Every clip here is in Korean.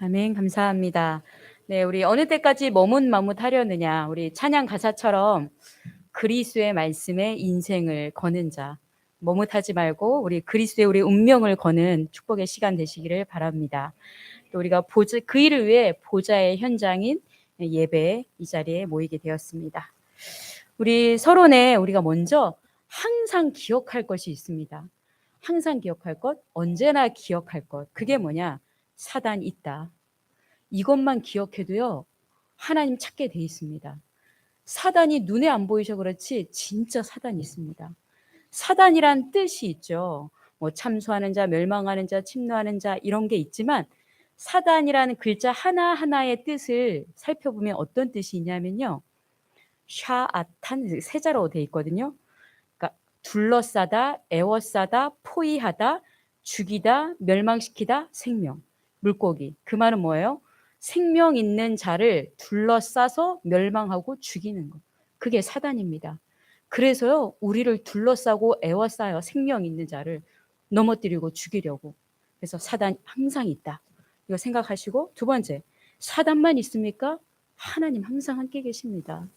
아멘. 감사합니다. 네, 우리 어느 때까지 머뭇머뭇하려느냐. 우리 찬양 가사처럼 그리스도의 말씀에 인생을 거는 자. 머뭇하지 말고 우리 그리스도의 우리 운명을 거는 축복의 시간 되시기를 바랍니다. 또 우리가 그 일을 위해 보좌의 현장인 예배 이 자리에 모이게 되었습니다. 우리 서론에 우리가 먼저 항상 기억할 것이 있습니다. 항상 기억할 것, 언제나 기억할 것. 그게 뭐냐? 사단이 있다. 이것만 기억해도요, 하나님 찾게 돼 있습니다. 사단이 눈에 안 보이셔 그렇지 진짜 사단이 있습니다. 사단이란 뜻이 있죠. 뭐 참소하는 자, 멸망하는 자, 침노하는 자 이런 게 있지만 사단이라는 글자 하나하나의 뜻을 살펴보면 어떤 뜻이 있냐면요. 샤아탄 세자로 돼 있거든요. 그러니까 둘러싸다, 애워싸다, 포위하다, 죽이다, 멸망시키다, 생명. 물고기. 그 말은 뭐예요? 생명 있는 자를 둘러싸서 멸망하고 죽이는 것. 그게 사단입니다. 그래서요, 우리를 둘러싸고 애워싸요. 생명 있는 자를 넘어뜨리고 죽이려고. 그래서 사단 항상 있다. 이거 생각하시고, 두 번째, 사단만 있습니까? 하나님 항상 함께 계십니다.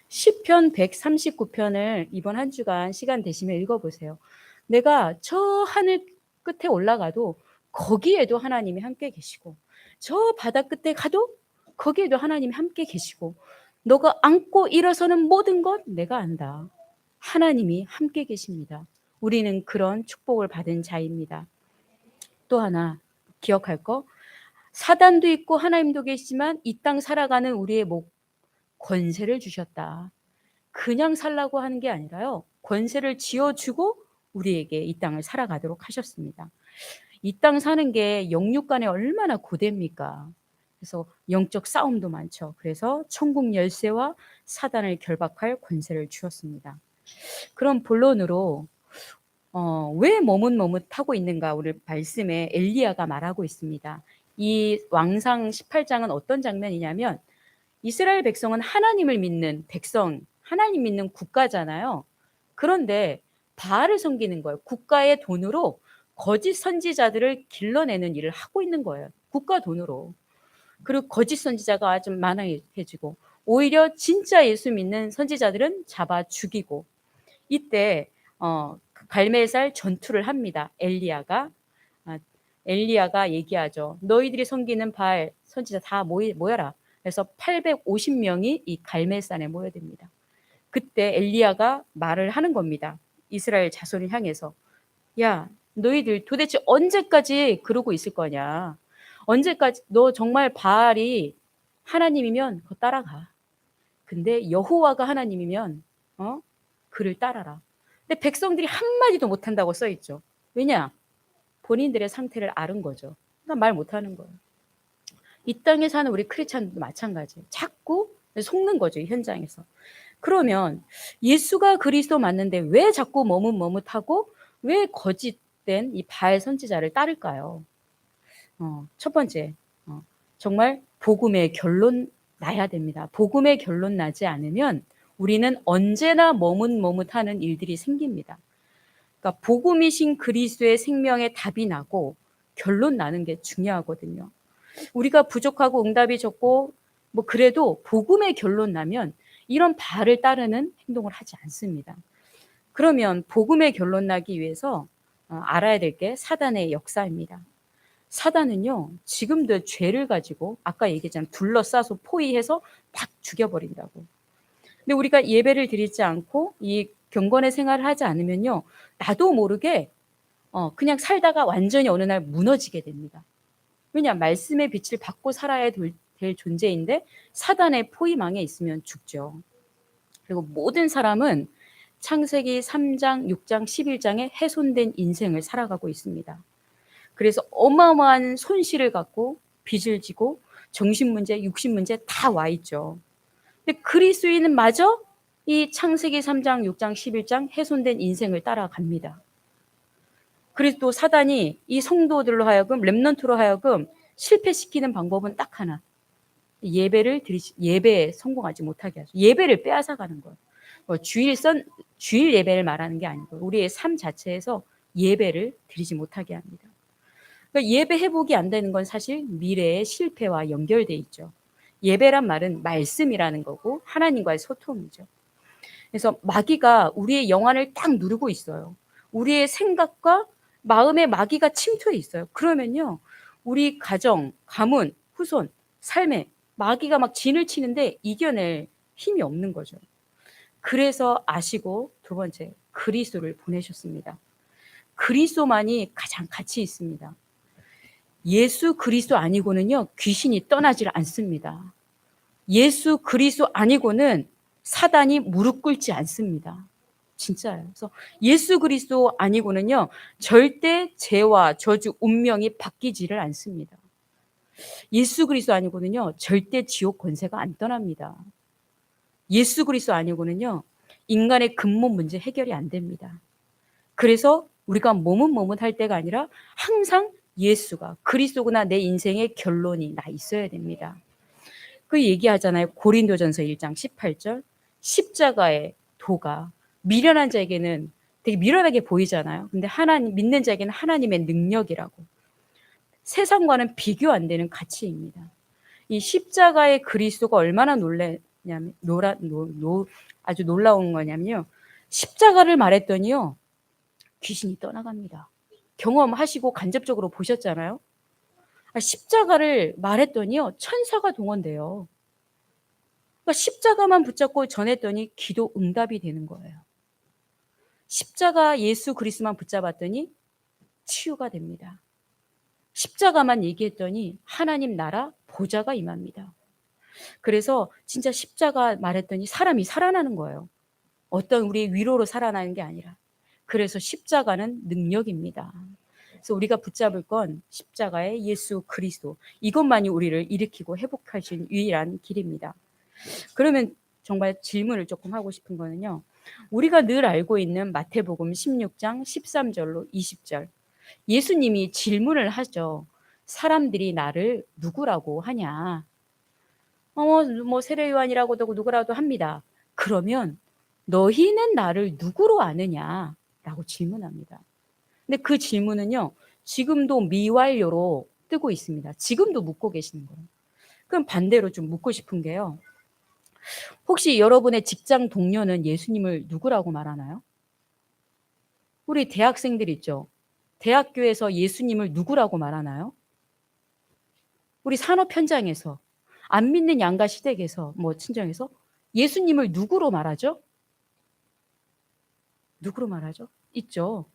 시편 139편을 이번 한 주간 시간 되시면 읽어보세요. 내가 저 하늘 끝에 올라가도 거기에도 하나님이 함께 계시고, 저 바다 끝에 가도 거기에도 하나님이 함께 계시고, 너가 안고 일어서는 모든 것 내가 안다. 하나님이 함께 계십니다. 우리는 그런 축복을 받은 자입니다. 또 하나 기억할 거, 사단도 있고 하나님도 계시지만 이 땅 살아가는 우리의 목 권세를 주셨다. 그냥 살라고 하는 게 아니라요. 권세를 쥐어주고 우리에게 이 땅을 살아가도록 하셨습니다. 이 땅 사는 게 영육 간에 얼마나 고됩니까? 그래서 영적 싸움도 많죠. 그래서 천국 열쇠와 사단을 결박할 권세를 주었습니다. 그럼 본론으로 왜 머뭇머뭇하고 있는가 우리 말씀에 엘리야가 말하고 있습니다. 이 왕상 18장은 어떤 장면이냐면 이스라엘 백성은 하나님을 믿는 백성, 하나님 믿는 국가잖아요. 그런데 바알을 섬기는 거예요. 국가의 돈으로 거짓 선지자들을 길러내는 일을 하고 있는 거예요. 국가 돈으로. 그리고 거짓 선지자가 좀 많아지고 오히려 진짜 예수 믿는 선지자들은 잡아 죽이고 이때 갈멜살 전투를 합니다. 엘리야가 얘기하죠. 너희들이 섬기는 바알 선지자 다 모여라. 그래서 850명이 이 갈멜산에 모여듭니다. 그때 엘리야가 말을 하는 겁니다. 이스라엘 자손을 향해서. 야, 너희들 도대체 언제까지 그러고 있을 거냐? 언제까지 너 정말 바알이 하나님이면 그거 따라가. 근데 여호와가 하나님이면 그를 따라라. 근데 백성들이 한마디도 못한다고 써있죠. 왜냐? 본인들의 상태를 아는 거죠. 그러니까 말 못하는 거예요. 이 땅에 사는 우리 크리스찬도 마찬가지예요. 자꾸 속는 거죠, 이 현장에서. 그러면 예수가 그리스도 맞는데 왜 자꾸 머뭇머뭇하고 왜 거짓된 이 바알 선지자를 따를까요? 첫 번째, 정말 복음의 결론 나야 됩니다. 복음의 결론 나지 않으면 우리는 언제나 머뭇머뭇하는 일들이 생깁니다. 그러니까 복음이신 그리스도의 생명의 답이 나고 결론 나는 게 중요하거든요. 우리가 부족하고 응답이 적고 뭐 그래도 복음의 결론 나면 이런 바알을 따르는 행동을 하지 않습니다. 그러면 복음의 결론 나기 위해서 알아야 될 게 사단의 역사입니다. 사단은요, 지금도 죄를 가지고 아까 얘기했잖아요. 둘러싸서 포위해서 딱 죽여버린다고. 근데 우리가 예배를 드리지 않고 이 경건의 생활을 하지 않으면요, 나도 모르게 그냥 살다가 완전히 어느 날 무너지게 됩니다. 왜냐? 말씀의 빛을 받고 살아야 될 존재인데 사단의 포위망에 있으면 죽죠. 그리고 모든 사람은 창세기 3장, 6장, 11장에 훼손된 인생을 살아가고 있습니다. 그래서 어마어마한 손실을 갖고 빚을 지고 정신문제, 육신문제 다 와 있죠. 근데 그리스도인은 마저 이 창세기 3장, 6장, 11장 훼손된 인생을 따라갑니다. 그래서 또 사단이 이 성도들로 하여금 렘넌트로 하여금 실패시키는 방법은 딱 하나. 예배에 성공하지 못하게 하죠. 예배를 빼앗아가는 거예요. 주일 예배를 말하는 게 아니고 우리의 삶 자체에서 예배를 드리지 못하게 합니다. 그러니까 예배 회복이 안 되는 건 사실 미래의 실패와 연결돼 있죠. 예배란 말은 말씀이라는 거고 하나님과의 소통이죠. 그래서 마귀가 우리의 영안을 딱 누르고 있어요. 우리의 생각과 마음에 마귀가 침투해 있어요. 그러면요, 우리 가정, 가문, 후손, 삶에 마귀가 막 진을 치는데 이겨낼 힘이 없는 거죠. 그래서 아시고 두 번째, 그리스도를 보내셨습니다. 그리스도만이 가장 가치 있습니다. 예수 그리스도 아니고는요, 귀신이 떠나질 않습니다. 예수 그리스도 아니고는 사단이 무릎 꿇지 않습니다. 진짜예요. 그래서 예수 그리스도 아니고는요, 절대 죄와 저주, 운명이 바뀌지를 않습니다. 예수 그리스도 아니고는요, 절대 지옥 권세가 안 떠납니다. 예수 그리스도 아니고는요, 인간의 근본 문제 해결이 안 됩니다. 그래서 우리가 머뭇머뭇할 때가 아니라 항상 예수가 그리스도구나, 내 인생의 결론이 나 있어야 됩니다. 그 얘기하잖아요. 고린도전서 1장 18절. 십자가의 도가 미련한 자에게는 되게 미련하게 보이잖아요. 근데 하나님 믿는 자에게는 하나님의 능력이라고. 세상과는 비교 안 되는 가치입니다. 이 십자가의 그리스도가 얼마나 놀라냐면 아주 놀라운 거냐면요. 십자가를 말했더니요, 귀신이 떠나갑니다. 경험하시고 간접적으로 보셨잖아요. 십자가를 말했더니요, 천사가 동원돼요. 그러니까 십자가만 붙잡고 전했더니 기도 응답이 되는 거예요. 십자가 예수 그리스도만 붙잡았더니 치유가 됩니다. 십자가만 얘기했더니 하나님 나라 보좌가 임합니다. 그래서 진짜 십자가 말했더니 사람이 살아나는 거예요. 어떤 우리의 위로로 살아나는 게 아니라. 그래서 십자가는 능력입니다. 그래서 우리가 붙잡을 건 십자가의 예수 그리스도, 이것만이 우리를 일으키고 회복할 수 있는 유일한 길입니다. 그러면 정말 질문을 조금 하고 싶은 거는요, 우리가 늘 알고 있는 마태복음 16장 13절로 20절, 예수님이 질문을 하죠. 사람들이 나를 누구라고 하냐? 뭐 세례 요한이라고도 누구라도 합니다. 그러면 너희는 나를 누구로 아느냐? 라고 질문합니다. 근데 그 질문은요, 지금도 미완료로 뜨고 있습니다. 지금도 묻고 계시는 거예요. 그럼 반대로 좀 묻고 싶은 게요, 혹시 여러분의 직장 동료는 예수님을 누구라고 말하나요? 우리 대학생들 있죠? 대학교에서 예수님을 누구라고 말하나요? 우리 산업 현장에서, 안 믿는 양가 시댁에서, 뭐 친정에서 예수님을 누구로 말하죠? 누구로 말하죠? 있죠.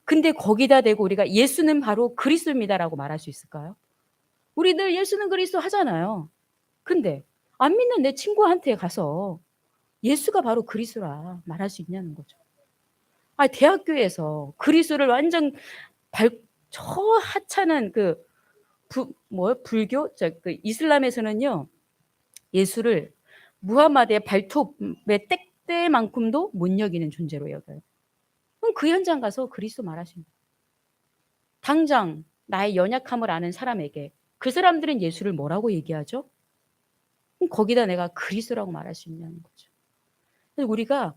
근데 거기다 대고 우리가 예수는 바로 그리스도입니다라고 말할 수 있을까요? 우리 늘 예수는 그리스도 하잖아요. 근데 안 믿는 내 친구한테 가서 예수가 바로 그리스도라 말할 수 있냐는 거죠. 대학교에서 그리스도를 완전 저 하찮은 불교, 그 이슬람에서는요, 예수를 무하마드의 발톱의 떼때만큼도 못 여기는 존재로 여겨요. 그럼 그 현장 가서 그리스도 말하십니다. 당장 나의 연약함을 아는 사람에게 그 사람들은 예수를 뭐라고 얘기하죠? 그럼 거기다 내가 그리스도라고 말할 수 있냐는 거죠. 그래서 우리가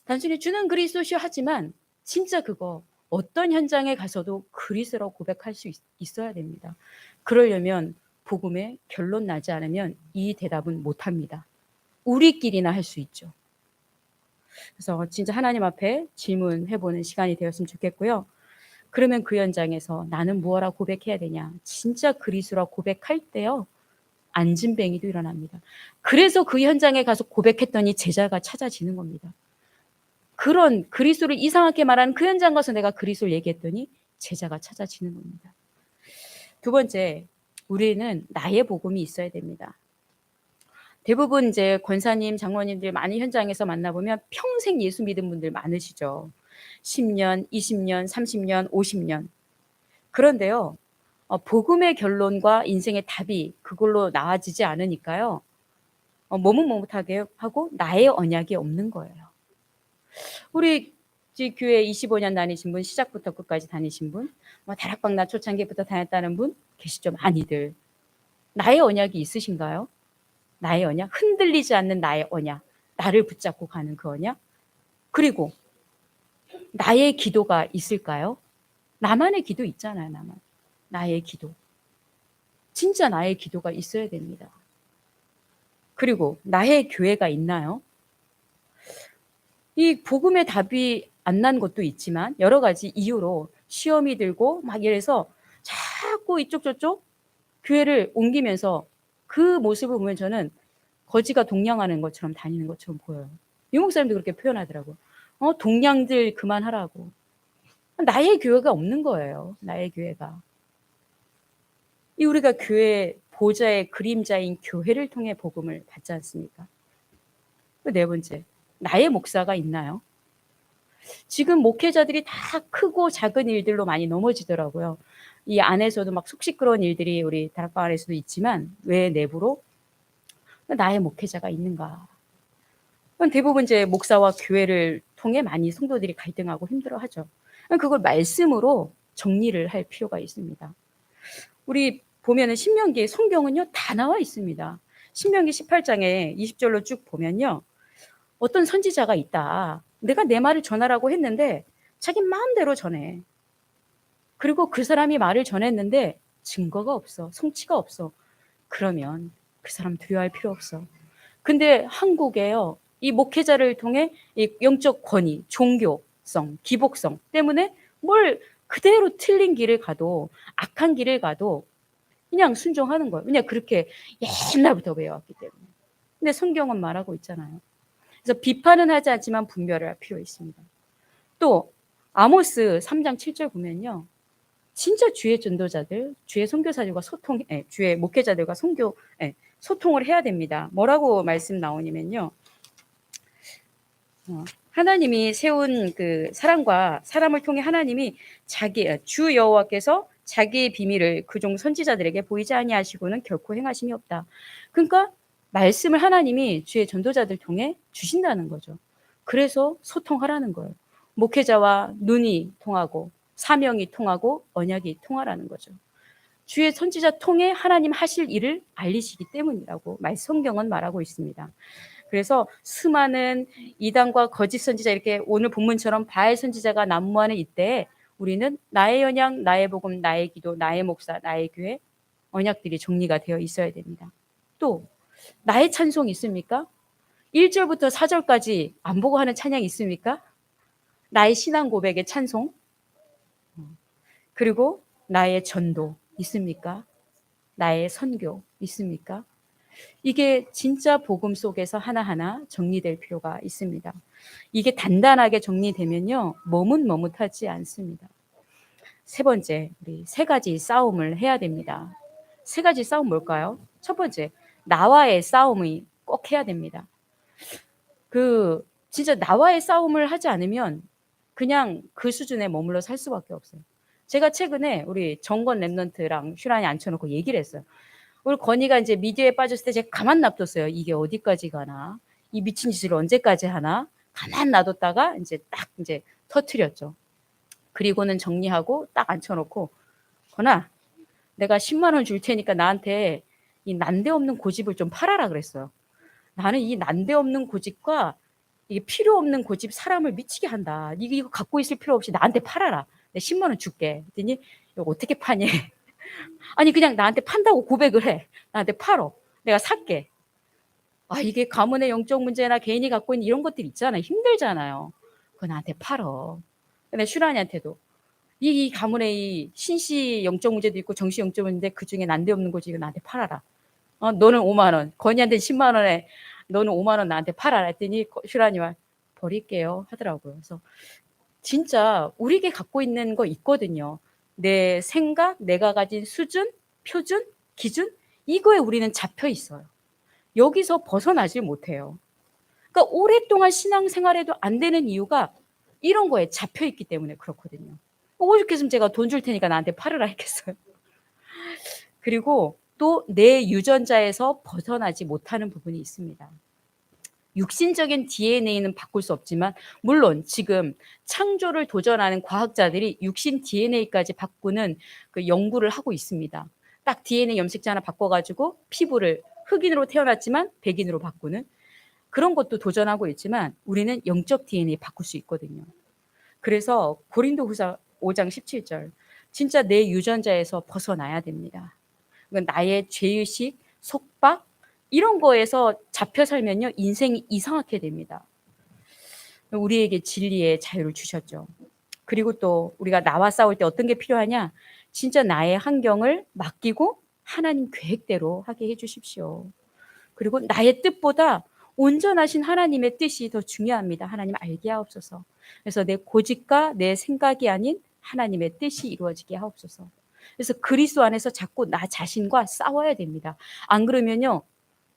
단순히 주는 그리스도시오 하지만 진짜 그거 어떤 현장에 가서도 그리스도라고 고백할 수 있어야 됩니다. 그러려면 복음에 결론 나지 않으면 이 대답은 못합니다. 우리끼리나 할 수 있죠. 그래서 진짜 하나님 앞에 질문해보는 시간이 되었으면 좋겠고요. 그러면 그 현장에서 나는 무엇라 고백해야 되냐? 진짜 그리스도라 고백할 때요, 안진뱅이도 일어납니다. 그래서 그 현장에 가서 고백했더니 제자가 찾아지는 겁니다. 그런 그리스도를 이상하게 말하는 그 현장 가서 내가 그리스도를 얘기했더니 제자가 찾아지는 겁니다. 두 번째, 우리는 나의 복음이 있어야 됩니다. 대부분 이제 권사님, 장로님들 많이 현장에서 만나보면 평생 예수 믿은 분들 많으시죠. 10년, 20년, 30년, 50년. 그런데요, 복음의 결론과 인생의 답이 그걸로 나아지지 않으니까요, 머뭇머뭇하게 하고 나의 언약이 없는 거예요. 우리 교회 25년 다니신 분, 시작부터 끝까지 다니신 분, 다락방 초창기부터 다녔다는 분 계시죠? 많이들. 나의 언약이 있으신가요? 나의 언약, 흔들리지 않는 나의 언약, 나를 붙잡고 가는 그 언약. 그리고 나의 기도가 있을까요? 나만의 기도 있잖아요, 나만. 나의 기도. 진짜 나의 기도가 있어야 됩니다. 그리고 나의 교회가 있나요? 이 복음의 답이 안 난 것도 있지만 여러 가지 이유로 시험이 들고 막 이래서 자꾸 이쪽 저쪽 교회를 옮기면서 그 모습을 보면 저는 거지가 동냥하는 것처럼 다니는 것처럼 보여요. 유목 사람도 그렇게 표현하더라고. 동냥들 그만하라고. 나의 교회가 없는 거예요. 나의 교회가. 이 우리가 교회 보좌의 그림자인 교회를 통해 복음을 받지 않습니까? 네 번째, 나의 목사가 있나요? 지금 목회자들이 다 크고 작은 일들로 많이 넘어지더라고요. 이 안에서도 막 속 시끄러운 일들이 우리 다락방 안에서도 있지만 왜 내부로 나의 목회자가 있는가? 대부분 이제 목사와 교회를 통해 많이 성도들이 갈등하고 힘들어하죠. 그걸 말씀으로 정리를 할 필요가 있습니다. 우리 보면은 신명기 성경은요 다 나와 있습니다. 신명기 18장에 20절로 쭉 보면요. 어떤 선지자가 있다. 내가 내 말을 전하라고 했는데 자기 마음대로 전해. 그리고 그 사람이 말을 전했는데 증거가 없어. 성취가 없어. 그러면 그 사람 두려워할 필요 없어. 근데 한국에요. 이 목회자를 통해 이 영적 권위, 종교성, 기복성 때문에 뭘 그대로 틀린 길을 가도 악한 길을 가도 그냥 순종하는 거예요. 그냥 그렇게 옛날부터 배워왔기 때문에. 근데 성경은 말하고 있잖아요. 그래서 비판은 하지 않지만 분별을 할 필요 있습니다. 또 아모스 3장 7절 보면요. 진짜 주의 전도자들, 주의 선교사들과 주의 목회자들과 소통을 해야 됩니다. 뭐라고 말씀 나오냐면요. 하나님이 세운 그 사람을 통해 하나님이 주 여호와께서 자기의 비밀을 그종 선지자들에게 보이지 아니하시고는 결코 행하심이 없다. 그러니까 말씀을 하나님이 주의 전도자들 통해 주신다는 거죠. 그래서 소통하라는 거예요. 목회자와 눈이 통하고 사명이 통하고 언약이 통하라는 거죠. 주의 선지자 통해 하나님 하실 일을 알리시기 때문이라고 성경은 말하고 있습니다. 그래서 수많은 이단과 거짓 선지자 이렇게 오늘 본문처럼 바알 선지자가 난무하는 이때에 우리는 나의 언약, 나의 복음, 나의 기도, 나의 목사, 나의 교회 언약들이 정리가 되어 있어야 됩니다. 또 나의 찬송 있습니까? 1절부터 4절까지 안 보고 하는 찬양 있습니까? 나의 신앙 고백의 찬송 그리고 나의 전도 있습니까? 나의 선교 있습니까? 이게 진짜 복음 속에서 하나하나 정리될 필요가 있습니다. 이게 단단하게 정리되면요. 머뭇머뭇하지 않습니다. 세 번째, 우리 세 가지 싸움을 해야 됩니다. 세 가지 싸움 뭘까요? 첫 번째, 나와의 싸움이 꼭 해야 됩니다. 진짜 나와의 싸움을 하지 않으면 그냥 그 수준에 머물러 살 수밖에 없어요. 제가 최근에 우리 정건 랩런트랑 슈란이 앉혀놓고 얘기를 했어요. 우리 건이가 이제 미디어에 빠졌을 때 제가 가만 놔뒀어요. 이게 어디까지 가나? 이 미친 짓을 언제까지 하나? 가만 놔뒀다가 이제 터트렸죠. 그리고는 정리하고 딱 앉혀놓고 건아, 내가 10만 원 줄 테니까 나한테 이 난데없는 고집을 좀 팔아라 그랬어요. 나는 이 난데없는 고집과 이게 필요 없는 고집 사람을 미치게 한다. 이거 갖고 있을 필요 없이 나한테 팔아라. 내가 10만 원 줄게. 그랬더니 이거 어떻게 파니? 아니 그냥 나한테 판다고 고백을 해. 나한테 팔어. 내가 살게. 이게 가문의 영적 문제나 개인이 갖고 있는 이런 것들 있잖아요. 힘들잖아요. 그거 나한테 팔어. 근데 슈라니한테도 이 가문의 이 신시 영적 문제도 있고 정시 영적 문제인데 그중에 난데없는 거지 이거 나한테 팔아라. 너는 5만 원. 건이한테 10만 원에 너는 5만 원 나한테 팔아라 했더니 슈라니와 버릴게요 하더라고요. 그래서 진짜 우리에게 갖고 있는 거 있거든요. 내 생각, 내가 가진 수준, 표준, 기준 이거에 우리는 잡혀 있어요. 여기서 벗어나질 못해요. 그러니까 오랫동안 신앙생활에도 안 되는 이유가 이런 거에 잡혀 있기 때문에 그렇거든요. 오죽했으면 제가 돈 줄 테니까 나한테 팔으라 했겠어요. 그리고 또 내 유전자에서 벗어나지 못하는 부분이 있습니다. 육신적인 DNA는 바꿀 수 없지만 물론 지금 창조를 도전하는 과학자들이 육신 DNA까지 바꾸는 그 연구를 하고 있습니다. 딱 DNA 염색자 하나 바꿔가지고 피부를 흑인으로 태어났지만 백인으로 바꾸는 그런 것도 도전하고 있지만 우리는 영적 DNA 바꿀 수 있거든요. 그래서 고린도후서 5장 17절 진짜 내 유전자에서 벗어나야 됩니다. 나의 죄의식, 속박 이런 거에서 잡혀 살면요 인생이 이상하게 됩니다. 우리에게 진리의 자유를 주셨죠. 그리고 또 우리가 나와 싸울 때 어떤 게 필요하냐? 진짜 나의 환경을 맡기고 하나님 계획대로 하게 해 주십시오. 그리고 나의 뜻보다 온전하신 하나님의 뜻이 더 중요합니다. 하나님 알게 하옵소서. 그래서 내 고집과 내 생각이 아닌 하나님의 뜻이 이루어지게 하옵소서. 그래서 그리스도 안에서 자꾸 나 자신과 싸워야 됩니다. 안 그러면요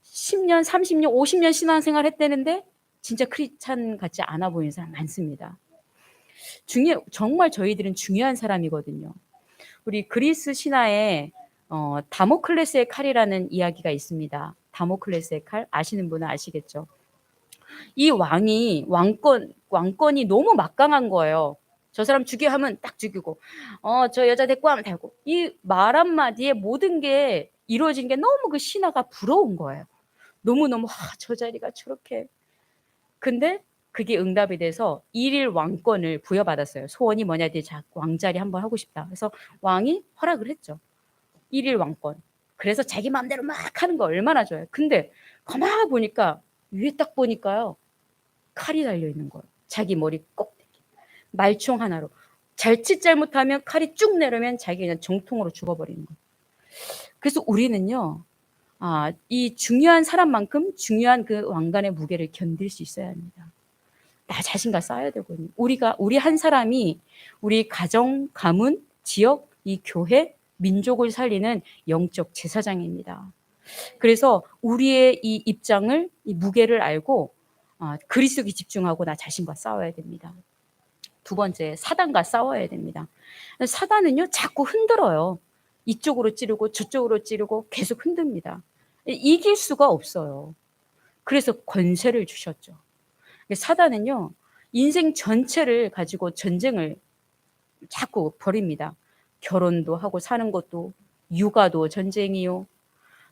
10년, 30년, 50년 신앙생활 했다는데 진짜 크리스찬 같지 않아 보이는 사람 많습니다. 정말 저희들은 중요한 사람이거든요. 우리 그리스 신화에 다모클레스의 칼이라는 이야기가 있습니다. 다모클레스의 칼 아시는 분은 아시겠죠? 이 왕이 왕권이 너무 막강한 거예요. 저 사람 죽여 하면 딱 죽이고, 저 여자 데리고 하면 되고, 이 말 한마디에 모든 게 이루어진 게 너무 그 신하가 부러운 거예요. 너무너무 저 자리가 저렇게. 근데 그게 응답이 돼서 일일 왕권을 부여받았어요. 소원이 뭐냐 했더니 왕자리 한번 하고 싶다. 그래서 왕이 허락을 했죠. 일일 왕권. 그래서 자기 마음대로 막 하는 거 얼마나 좋아요. 근데 가만 보니까 위에 딱 보니까요. 칼이 달려 있는 거예요. 자기 머리 꼭대기. 말총 하나로. 잘짓 잘못하면 칼이 쭉 내려면 자기 그냥 정통으로 죽어버리는 거예요. 그래서 우리는요. 이 중요한 사람만큼 중요한 그 왕관의 무게를 견딜 수 있어야 합니다. 나 자신과 싸워야 되거든요. 우리 한 사람이 우리 가정, 가문, 지역, 이 교회, 민족을 살리는 영적 제사장입니다. 그래서 우리의 이 입장을, 이 무게를 알고 그리스도에 집중하고 나 자신과 싸워야 됩니다. 두 번째, 사단과 싸워야 됩니다. 사단은요, 자꾸 흔들어요. 이쪽으로 찌르고 저쪽으로 찌르고 계속 흔듭니다. 이길 수가 없어요. 그래서 권세를 주셨죠. 사단은요, 인생 전체를 가지고 전쟁을 자꾸 벌입니다. 결혼도 하고 사는 것도, 육아도 전쟁이요.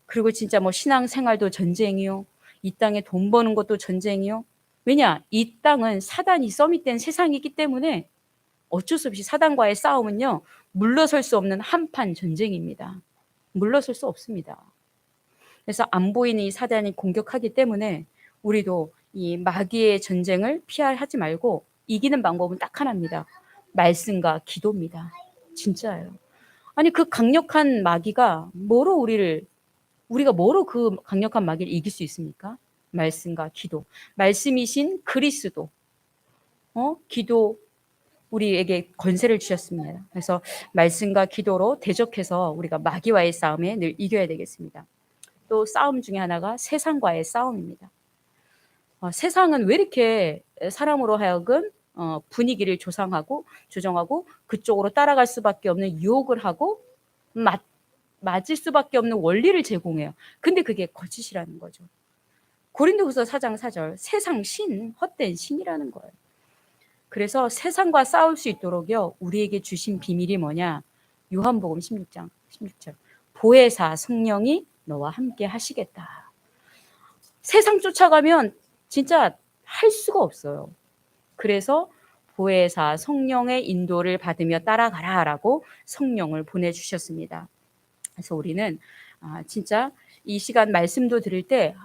그리고 진짜 뭐 신앙생활도 전쟁이요. 이 땅에 돈 버는 것도 전쟁이요. 왜냐? 이 땅은 사단이 서밋된 세상이기 때문에 어쩔 수 없이 사단과의 싸움은요, 물러설 수 없는 한판 전쟁입니다. 물러설 수 없습니다. 그래서 안 보이는 이 사단이 공격하기 때문에 우리도 이 마귀의 전쟁을 피하지 말고 이기는 방법은 딱 하나입니다. 말씀과 기도입니다. 진짜예요. 아니 그 강력한 마귀가 우리가 뭐로 그 강력한 마귀를 이길 수 있습니까? 말씀과 기도. 말씀이신 그리스도. 기도 우리에게 권세를 주셨습니다. 그래서 말씀과 기도로 대적해서 우리가 마귀와의 싸움에 늘 이겨야 되겠습니다. 또 싸움 중에 하나가 세상과의 싸움입니다. 세상은 왜 이렇게 사람으로 하여금 분위기를 조정하고 그쪽으로 따라갈 수밖에 없는 유혹을 하고 맞을 수밖에 없는 원리를 제공해요. 근데 그게 거짓이라는 거죠. 고린도후서 4장 4절 세상 신, 헛된 신이라는 거예요. 그래서 세상과 싸울 수 있도록요. 우리에게 주신 비밀이 뭐냐? 요한복음 16장 16절 보혜사 성령이 너와 함께 하시겠다. 세상 쫓아가면 진짜 할 수가 없어요. 그래서 보혜사 성령의 인도를 받으며 따라가라라고 성령을 보내주셨습니다. 그래서 우리는 진짜 이 시간 말씀도 들을 때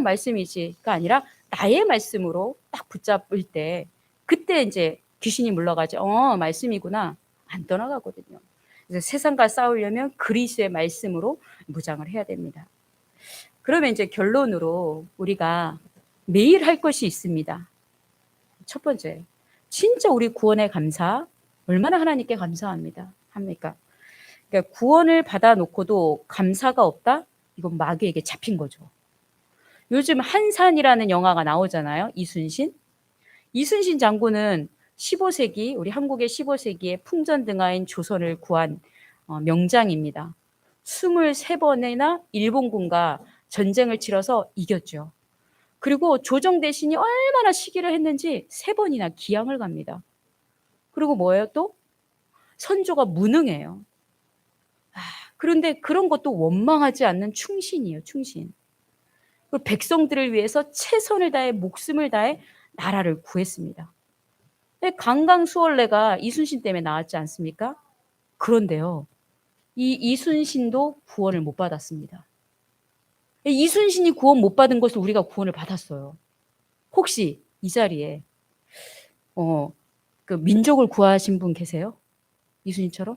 말씀이지가 아니라 나의 말씀으로 딱 붙잡을 때 그때 이제 귀신이 물러가죠. 말씀이구나. 안 떠나가거든요. 그래서 세상과 싸우려면 그리스도의 말씀으로 무장을 해야 됩니다. 그러면 이제 결론으로 우리가 매일 할 것이 있습니다. 첫 번째, 진짜 우리 구원에 얼마나 하나님께 감사합니다. 합니까? 그러니까 구원을 받아놓고도 감사가 없다? 이건 마귀에게 잡힌 거죠. 요즘 한산이라는 영화가 나오잖아요. 이순신 장군은 15세기, 우리 한국의 15세기에 풍전등화인 조선을 구한 명장입니다. 23번이나 일본군과 전쟁을 치러서 이겼죠. 그리고 조정 대신이 얼마나 시기를 했는지 3번이나 기양을 갑니다. 그리고 뭐예요 또? 선조가 무능해요. 그런데 그런 것도 원망하지 않는 충신이에요. 충신. 그리고 백성들을 위해서 최선을 다해 목숨을 다해 나라를 구했습니다. 강강수월래가 이순신 때문에 나왔지 않습니까? 그런데요, 이 이순신도 구원을 못 받았습니다. 이순신이 구원 못 받은 것을 우리가 구원을 받았어요. 혹시 이 자리에 그 민족을 구하신 분 계세요? 이순신처럼?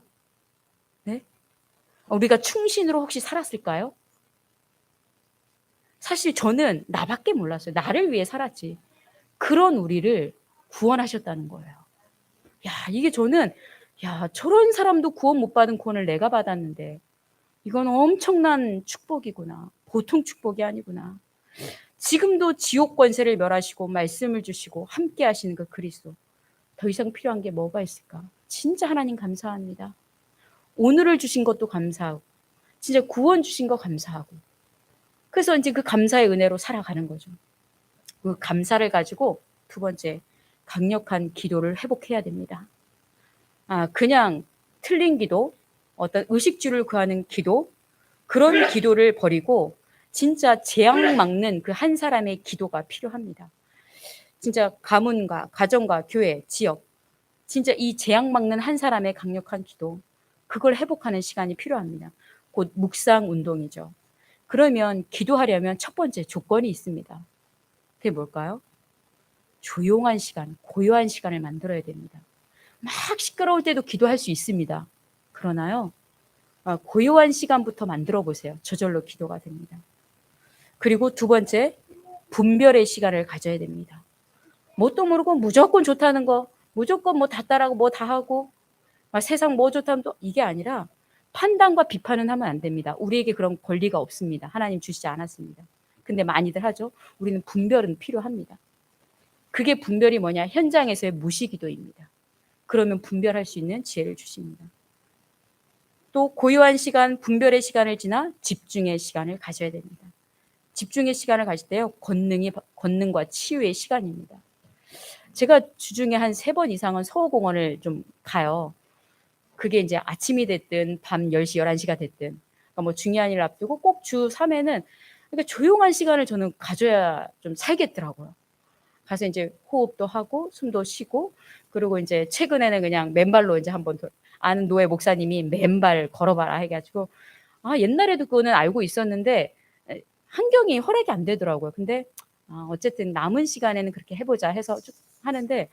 네? 우리가 충신으로 혹시 살았을까요? 사실 저는 나밖에 몰랐어요. 나를 위해 살았지. 그런 우리를 구원하셨다는 거예요. 야, 이게 저는 저런 사람도 구원 못 받은 구원을 내가 받았는데 이건 엄청난 축복이구나. 보통 축복이 아니구나. 지금도 지옥 권세를 멸하시고 말씀을 주시고 함께 하시는 그 그리스도. 더 이상 필요한 게 뭐가 있을까? 진짜 하나님 감사합니다. 오늘을 주신 것도 감사하고 진짜 구원 주신 거 감사하고 그래서 이제 그 감사의 은혜로 살아가는 거죠. 그 감사를 가지고 두 번째, 강력한 기도를 회복해야 됩니다. 그냥 틀린 기도, 어떤 의식주를 구하는 기도, 그런 기도를 버리고 진짜 재앙 막는 그 한 사람의 기도가 필요합니다. 진짜 가문과 가정과 교회, 지역, 진짜 이 재앙 막는 한 사람의 강력한 기도, 그걸 회복하는 시간이 필요합니다. 곧 묵상 운동이죠. 그러면 기도하려면 첫 번째 조건이 있습니다. 그게 뭘까요? 조용한 시간, 고요한 시간을 만들어야 됩니다. 막 시끄러울 때도 기도할 수 있습니다. 그러나요, 고요한 시간부터 만들어 보세요. 저절로 기도가 됩니다. 그리고 두 번째, 분별의 시간을 가져야 됩니다. 뭣도 모르고 무조건 좋다는 거, 무조건 뭐 다 따라하고 뭐 다 하고, 세상 뭐 좋다면 또 이게 아니라 판단과 비판은 하면 안 됩니다. 우리에게 그런 권리가 없습니다. 하나님 주시지 않았습니다. 근데 많이들 하죠. 우리는 분별은 필요합니다. 그게 분별이 뭐냐? 현장에서의 무시기도입니다. 그러면 분별할 수 있는 지혜를 주십니다. 또 고요한 시간, 분별의 시간을 지나 집중의 시간을 가져야 됩니다. 집중의 시간을 가질 때요, 권능과 치유의 시간입니다. 제가 주중에 한 3번 이상은 서호공원을 좀 가요. 그게 이제 아침이 됐든 밤 10시, 11시가 됐든 그러니까 뭐 중요한 일을 앞두고 꼭 주 3회는 그러니까 조용한 시간을 저는 가져야 좀 살겠더라고요. 가서 이제 호흡도 하고 숨도 쉬고 그리고 이제 최근에는 그냥 맨발로 이제 한번 아는 노예 목사님이 맨발 걸어봐라 해가지고 옛날에도 그거는 알고 있었는데 환경이 허락이 안 되더라고요. 근데 어쨌든 남은 시간에는 그렇게 해보자 해서 쭉 하는데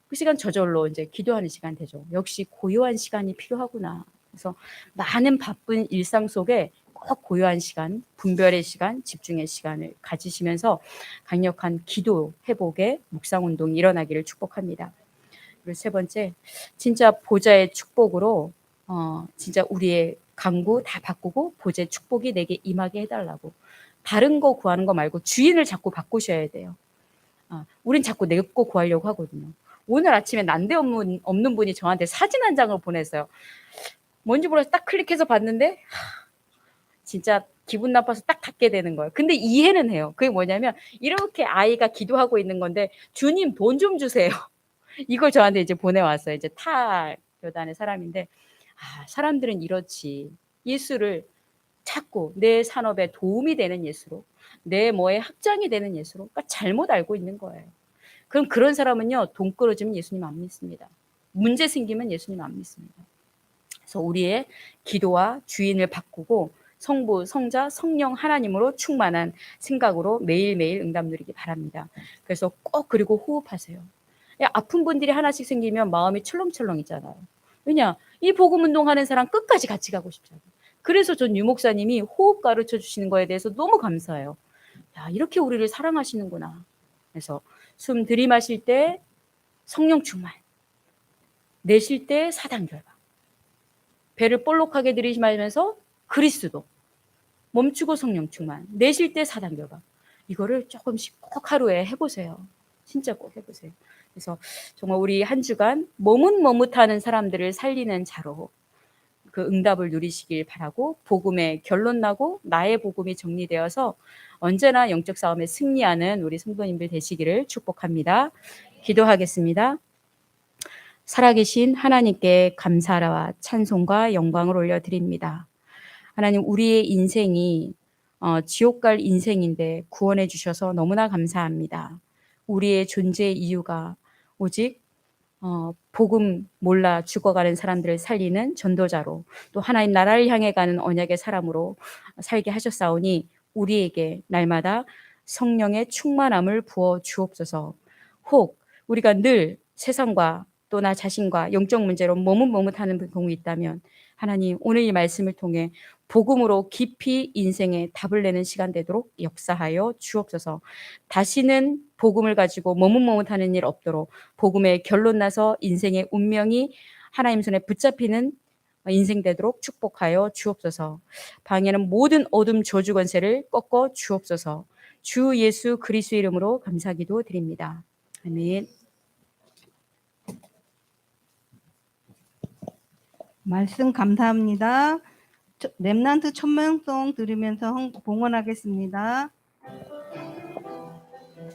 그 시간 저절로 이제 기도하는 시간 되죠. 역시 고요한 시간이 필요하구나. 그래서 많은 바쁜 일상 속에 꼭 고요한 시간, 분별의 시간, 집중의 시간을 가지시면서 강력한 기도 회복의 묵상 운동이 일어나기를 축복합니다. 그리고 세 번째, 진짜 보좌의 축복으로 진짜 우리의 강구 다 바꾸고 보좌의 축복이 내게 임하게 해달라고. 다른 거 구하는 거 말고 주인을 자꾸 바꾸셔야 돼요. 우린 자꾸 내 거 구하려고 하거든요. 오늘 아침에 난데없는 분이 저한테 사진 한 장을 보냈어요. 뭔지 몰라서 딱 클릭해서 봤는데 진짜 기분 나빠서 딱 닫게 되는 거예요. 근데 이해는 해요. 그게 뭐냐면 이렇게 아이가 기도하고 있는 건데 주님 돈 좀 주세요. 이걸 저한테 이제 보내왔어요. 이제 타 교단의 사람인데 사람들은 이렇지. 예수를 찾고 내 산업에 도움이 되는 예수로 내 뭐에 확장이 되는 예수로 그러니까 잘못 알고 있는 거예요. 그럼 그런 사람은요, 돈 끌어주면 예수님 안 믿습니다. 문제 생기면 예수님 안 믿습니다. 그래서 우리의 기도와 주인을 바꾸고 성부, 성자, 성령 하나님으로 충만한 생각으로 매일매일 응답 누리기 바랍니다. 그래서 꼭 그리고 호흡하세요. 아픈 분들이 하나씩 생기면 마음이 철렁철렁이잖아요. 왜냐? 이 복음 운동하는 사람 끝까지 같이 가고 싶잖아요. 그래서 전 유목사님이 호흡 가르쳐 주시는 거에 대해서 너무 감사해요. 이렇게 우리를 사랑하시는구나. 그래서 숨 들이마실 때 성령 충만, 내쉴 때 사단 결박, 배를 볼록하게 들이마시면서 그리스도, 멈추고 성령 충만, 내쉴 때 사단 결박. 이거를 조금씩 꼭 하루에 해보세요. 진짜 꼭 해보세요. 그래서 정말 우리 한 주간 머뭇머뭇하는 사람들을 살리는 자로 그 응답을 누리시길 바라고 복음의 결론 나고 나의 복음이 정리되어서 언제나 영적 싸움에 승리하는 우리 성도님들 되시기를 축복합니다. 기도하겠습니다. 살아계신 하나님께 감사와 찬송과 영광을 올려드립니다. 하나님, 우리의 인생이 지옥 갈 인생인데 구원해 주셔서 너무나 감사합니다. 우리의 존재의 이유가 오직 복음 몰라 죽어가는 사람들을 살리는 전도자로, 또 하나님 나라를 향해 가는 언약의 사람으로 살게 하셨사오니 우리에게 날마다 성령의 충만함을 부어 주옵소서. 혹 우리가 늘 세상과 또 나 자신과 영적 문제로 머뭇머뭇하는 경우 있다면 하나님 오늘 이 말씀을 통해 복음으로 깊이 인생의 답을 내는 시간 되도록 역사하여 주옵소서. 다시는 복음을 가지고 머뭇머뭇하는 일 없도록 복음의 결론 나서 인생의 운명이 하나님 손에 붙잡히는 인생 되도록 축복하여 주옵소서. 방해는 모든 어둠 저주 권세를 꺾어 주옵소서. 주 예수 그리스도 이름으로 감사기도 드립니다. 아멘. 말씀 감사합니다. 렘넌트 천명송 들으면서 봉헌하겠습니다.